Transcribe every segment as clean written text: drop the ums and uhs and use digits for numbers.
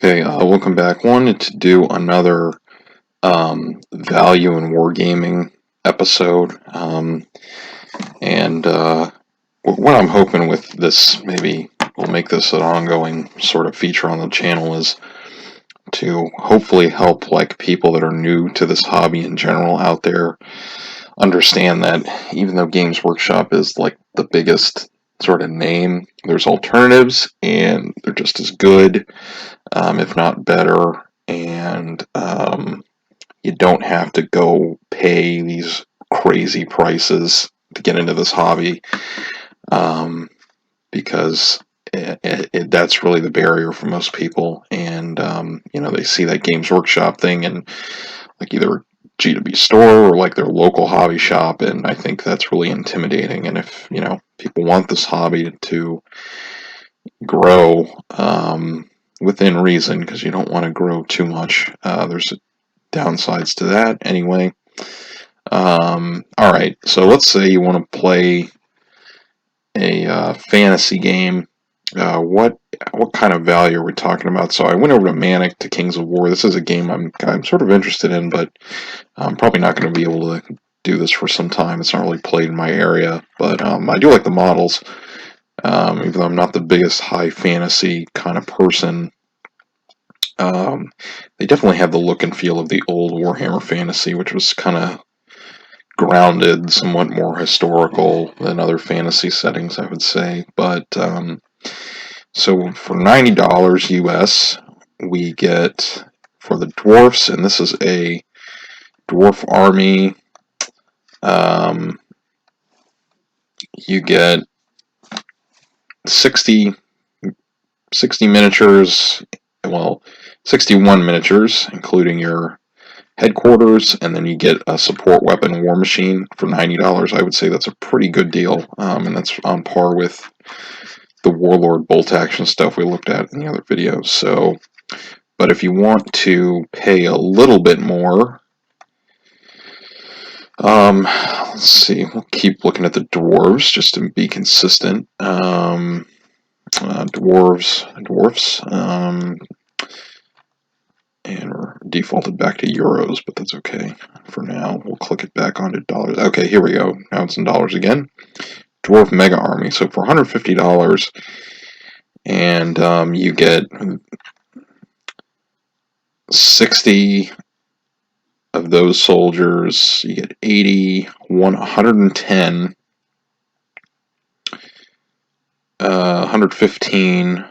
Okay, welcome back. Wanted to do another value in wargaming episode, and what I'm hoping with this, maybe we'll make this an ongoing sort of feature on the channel, is to hopefully help like people that are new to this hobby in general out there understand that even though Games Workshop is like the biggest sort of name, there's alternatives and they're just as good, if not better, and you don't have to go pay these crazy prices to get into this hobby, because that's really the barrier for most people. And they see that Games Workshop thing and like either GW store or like their local hobby shop, and I think that's really intimidating. And if people want this hobby to grow within reason, because you don't want to grow too much, there's downsides to that anyway. Alright, so let's say you want to play a fantasy game. What kind of value are we talking about? So I went over to Mantic, to Kings of War. This is a game I'm sort of interested in, but I'm probably not going to be able to do this for some time. It's not really played in my area, but I do like the models. Even though I'm not the biggest high fantasy kind of person, they definitely have the look and feel of the old Warhammer Fantasy, which was kind of grounded, somewhat more historical than other fantasy settings, I would say. But so for $90 US, we get, for the dwarfs, and this is a dwarf army, you get 60 miniatures, well, 61 miniatures, including your headquarters, and then you get a support weapon war machine for $90. I would say that's a pretty good deal, and that's on par with the Warlord bolt action stuff we looked at in the other videos. So, but if you want to pay a little bit more, let's see, we'll keep looking at the dwarves just to be consistent. Dwarfs, and we're defaulted back to euros, but that's okay for now. We'll click it back onto dollars. Okay, here we go. Now it's in dollars again. Dwarf Mega Army. So for $150, and you get 60 of those soldiers. You get 80, 110, 115.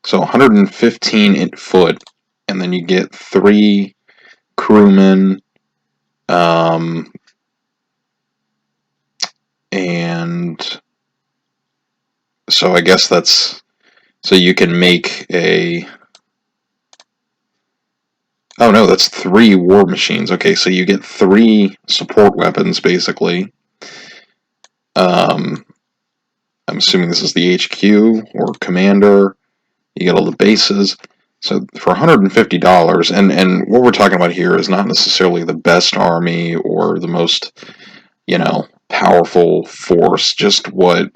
So 115 in foot, and then you get 3 crewmen, and so I guess that's, so you can make a, oh no, that's 3 war machines. Okay, so you get 3 support weapons, basically. I'm assuming this is the HQ or commander. You get all the bases. So for $150, and what we're talking about here is not necessarily the best army or the most, powerful force, just what,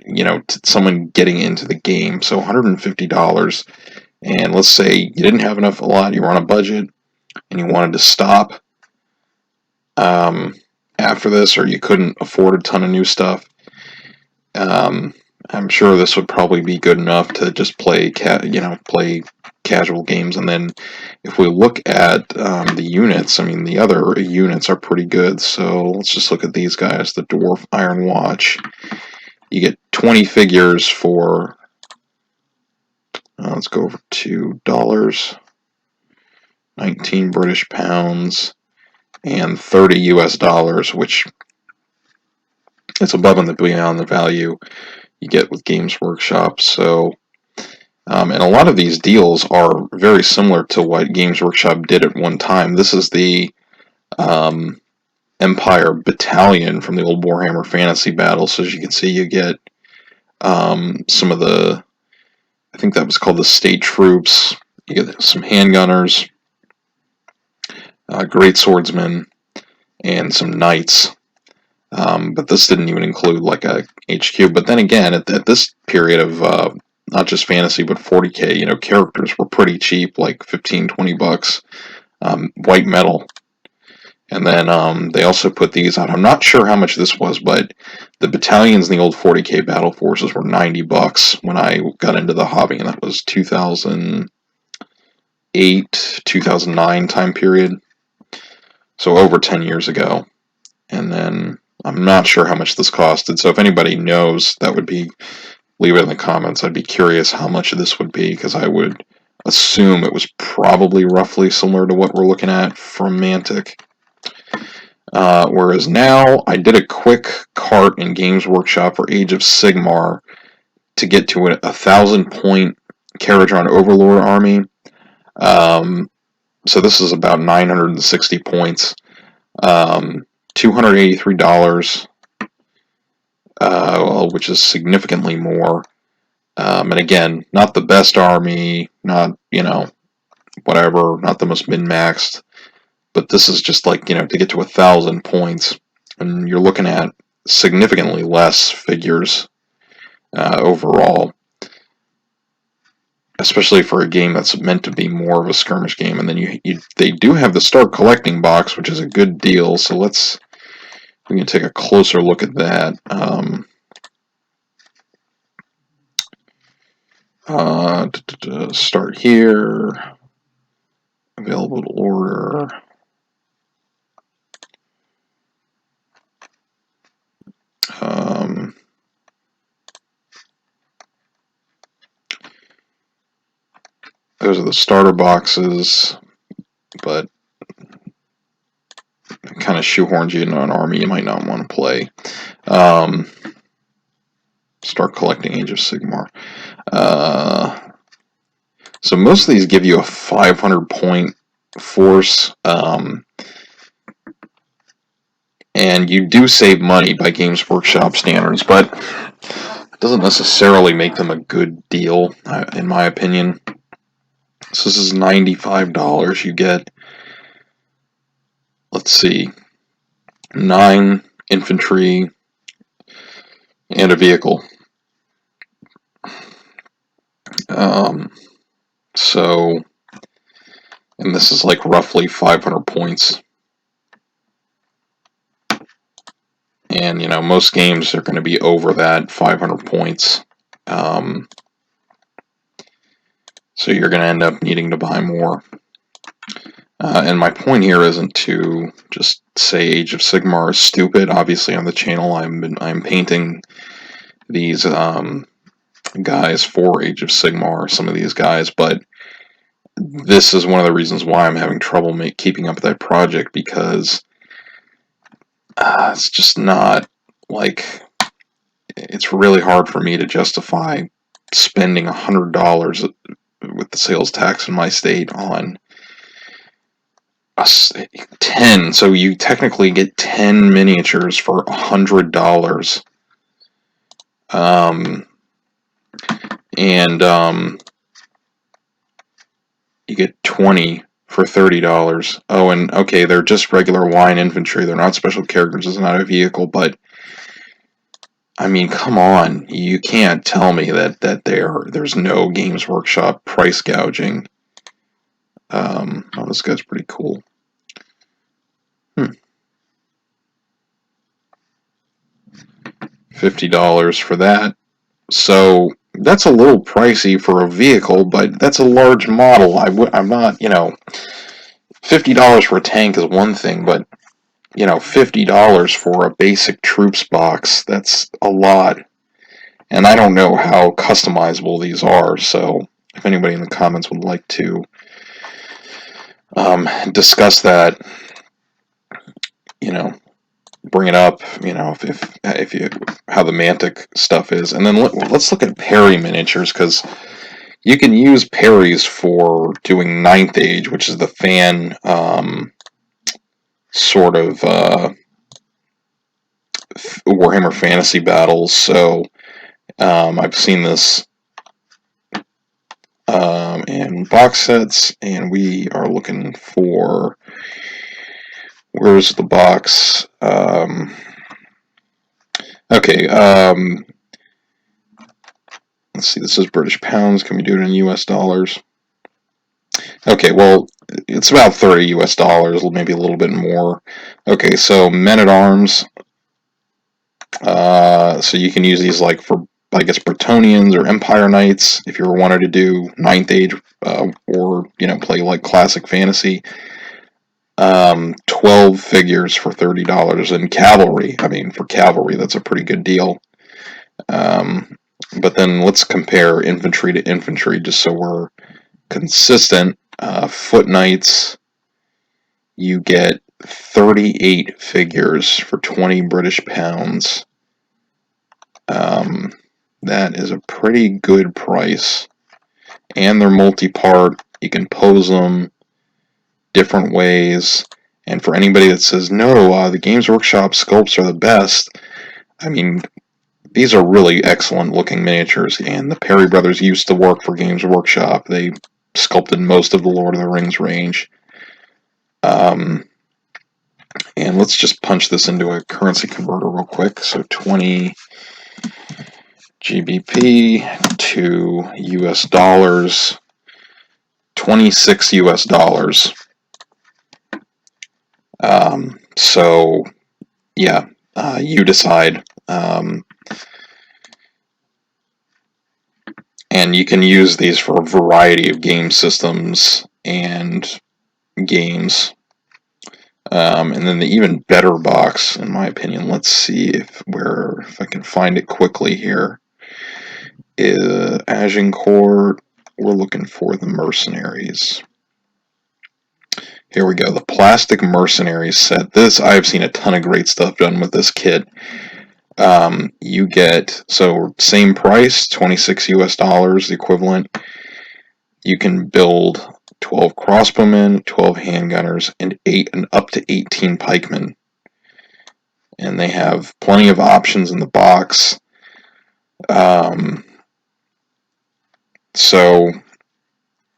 someone getting into the game. So $150, and let's say you didn't have enough, a lot, you were on a budget, and you wanted to stop after this, or you couldn't afford a ton of new stuff. I'm sure this would probably be good enough to just play, play casual games. And then if we look at the units, I mean, the other units are pretty good. So let's just look at these guys. The Dwarf Iron Watch. You get 20 figures for, let's go over to dollars, 19 British pounds, and 30 US dollars, which is above and beyond the value you get with Games Workshop. So, and a lot of these deals are very similar to what Games Workshop did at one time. This is the Empire Battalion from the old Warhammer Fantasy Battle. So as you can see, you get some of the, I think that was called the State Troops. You get some handgunners, great swordsmen, and some knights. But this didn't even include like a HQ. But then again, at this period of not just fantasy, but 40K, you know, characters were pretty cheap, like 15, 20 bucks. White metal. And then they also put these out. I'm not sure how much this was, but the battalions in the old 40K battle forces were 90 bucks when I got into the hobby, and that was 2008, 2009 time period. So over 10 years ago. And then I'm not sure how much this costed. So if anybody knows, that would be, leave it in the comments. I'd be curious how much this would be, because I would assume it was probably roughly similar to what we're looking at from Mantic. Whereas now, I did a quick cart in Games Workshop for Age of Sigmar to get to a 1,000-point carriage on Overlord Army. So this is about 960 points. $283, which is significantly more. And again, not the best army, not, you know, whatever, not the most min-maxed. But this is just like, you know, to get to 1,000 points, and you're looking at significantly less figures overall, especially for a game that's meant to be more of a skirmish game. And then they do have the Start Collecting box, which is a good deal. So we can take a closer look at that. Start here. Available to order. Those are the starter boxes, but it kind of shoehorns you into an army you might not want to play. Start collecting Age of Sigmar. So most of these give you a 500-point force, and you do save money by Games Workshop standards, but it doesn't necessarily make them a good deal, in my opinion. So this is $95. You get, let's see, 9 infantry and a vehicle. So, and this is like roughly 500 points. And, you know, most games are going to be over that 500 points. So you're going to end up needing to buy more. And my point here isn't to just say Age of Sigmar is stupid. Obviously, on the channel, I'm painting these guys for Age of Sigmar, some of these guys, but this is one of the reasons why I'm having trouble keeping up with that project, because it's just not, like, it's really hard for me to justify spending $100 with the sales tax in my state on 10. So you technically get 10 miniatures for $100. You get 20 for $30. Oh, and okay, they're just regular wine infantry. They're not special characters. It's not a vehicle, but I mean, come on. You can't tell me that there's no Games Workshop price gouging. Oh, this guy's pretty cool. $50 for that. So that's a little pricey for a vehicle, but that's a large model. I'm not, you know, $50 for a tank is one thing, but, you know, $50 for a basic troops box, that's a lot. And I don't know how customizable these are, so if anybody in the comments would like to discuss that, you know, bring it up, you know, if you, how the Mantic stuff is. And then let's look at Perry miniatures, because you can use Perrys for doing 9th Age, which is the fan sort of Warhammer Fantasy battles. So I've seen this in box sets, and we are looking for, where's the box? Okay, let's see, this is British pounds. Can we do it in US dollars? Okay, well, it's about 30 US dollars, maybe a little bit more. Okay, so men-at-arms. So you can use these like for, I guess, Bretonians or Empire Knights if you ever wanted to do Ninth Age or, play like classic fantasy. 12 figures for $30. And cavalry, I mean, for cavalry, that's a pretty good deal. But then let's compare infantry to infantry just so we're consistent. Foot Knights, you get 38 figures for 20 British pounds. That is a pretty good price. And they're multi-part. You can pose them different ways. And for anybody that says, no, the Games Workshop sculpts are the best, I mean, these are really excellent looking miniatures. And the Perry brothers used to work for Games Workshop. They sculpted most of the Lord of the Rings range. And let's just punch this into a currency converter real quick. So 20 GBP to US dollars, 26 US dollars. So, yeah, you decide. And you can use these for a variety of game systems and games. And then the even better box, in my opinion, let's see if I can find it quickly here, is Agincourt. We're looking for the Mercenaries. Here we go, the Plastic Mercenaries set. I've seen a ton of great stuff done with this kit. You get, so same price, 26 US dollars, the equivalent. You can build 12 crossbowmen, 12 handgunners, and up to 18 pikemen. And they have plenty of options in the box. So,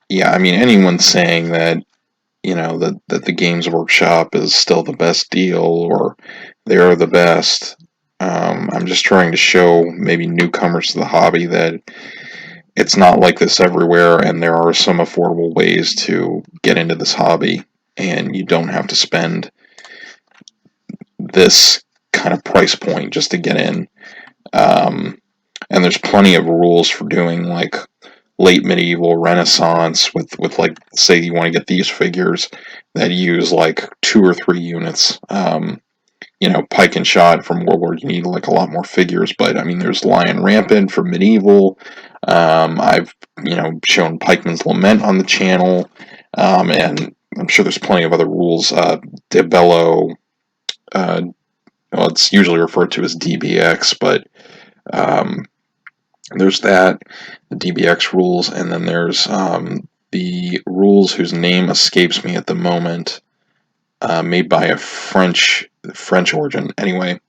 yeah, I mean, anyone saying that, that the Games Workshop is still the best deal or they're the best, I'm just trying to show maybe newcomers to the hobby that it's not like this everywhere, and there are some affordable ways to get into this hobby, and you don't have to spend this kind of price point just to get in. And there's plenty of rules for doing like late medieval Renaissance with like, say you want to get these figures that use like 2 or 3 units. Pike and shot from Warlord, you need like a lot more figures, but I mean, there's Lion Rampant from medieval. I've, shown Pikeman's Lament on the channel, and I'm sure there's plenty of other rules. De Bello, well, it's usually referred to as DBX, but there's that, the DBX rules, and then there's the rules whose name escapes me at the moment, made by a French origin. Anyway,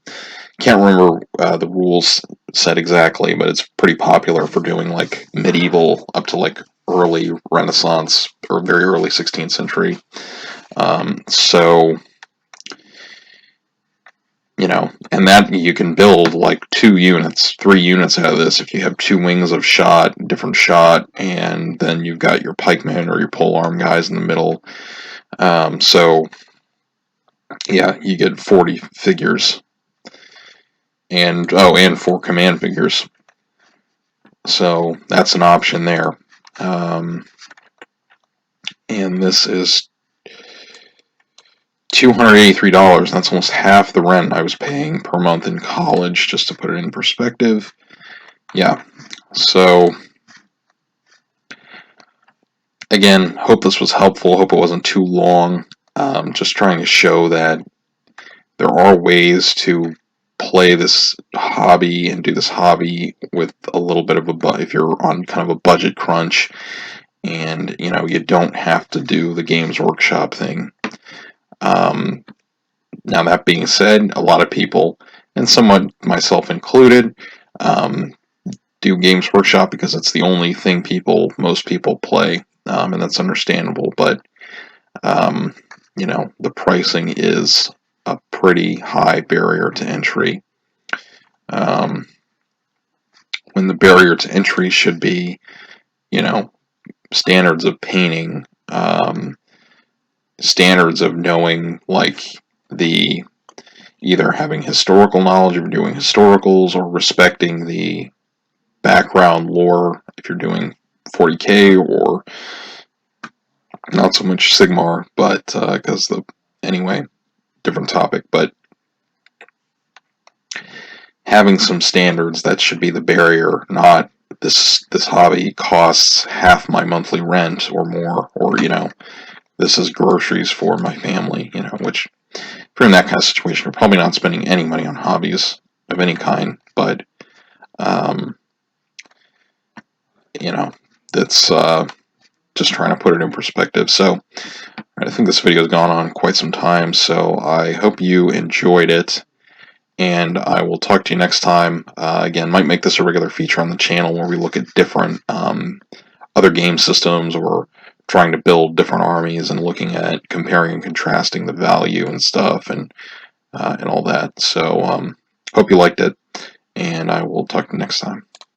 can't remember the rules set exactly, but it's pretty popular for doing like medieval up to like early Renaissance or very early 16th century. So, and that you can build like 2 units, 3 units out of this if you have 2 wings of shot, different shot, and then you've got your pikemen or your polearm guys in the middle. So, yeah, you get 40 figures. And 4 command figures. So that's an option there. And this is $283. That's almost half the rent I was paying per month in college, just to put it in perspective. Yeah. So, again, hope this was helpful. Hope it wasn't too long. Just trying to show that there are ways to play this hobby and do this hobby with a little bit of if you're on kind of a budget crunch, and you don't have to do the Games Workshop thing. Now that being said, a lot of people, and somewhat myself included, do Games Workshop because it's the only thing most people play, and that's understandable. But the pricing is a pretty high barrier to entry. when the barrier to entry should be, you know, standards of painting, standards of knowing, like, the either having historical knowledge of doing historicals, or respecting the background lore if you're doing 40k, or not so much Sigmar, but because anyway, different topic, but having some standards, that should be the barrier, not this hobby costs half my monthly rent or more, or, you know, this is groceries for my family, you know, which if you're in that kind of situation, you're probably not spending any money on hobbies of any kind, but you know, that's just trying to put it in perspective. So I think this video has gone on quite some time, so I hope you enjoyed it, and I will talk to you next time. Again, might make this a regular feature on the channel where we look at different other game systems, or trying to build different armies and looking at comparing and contrasting the value and stuff, and all that. So hope you liked it, and I will talk to you next time.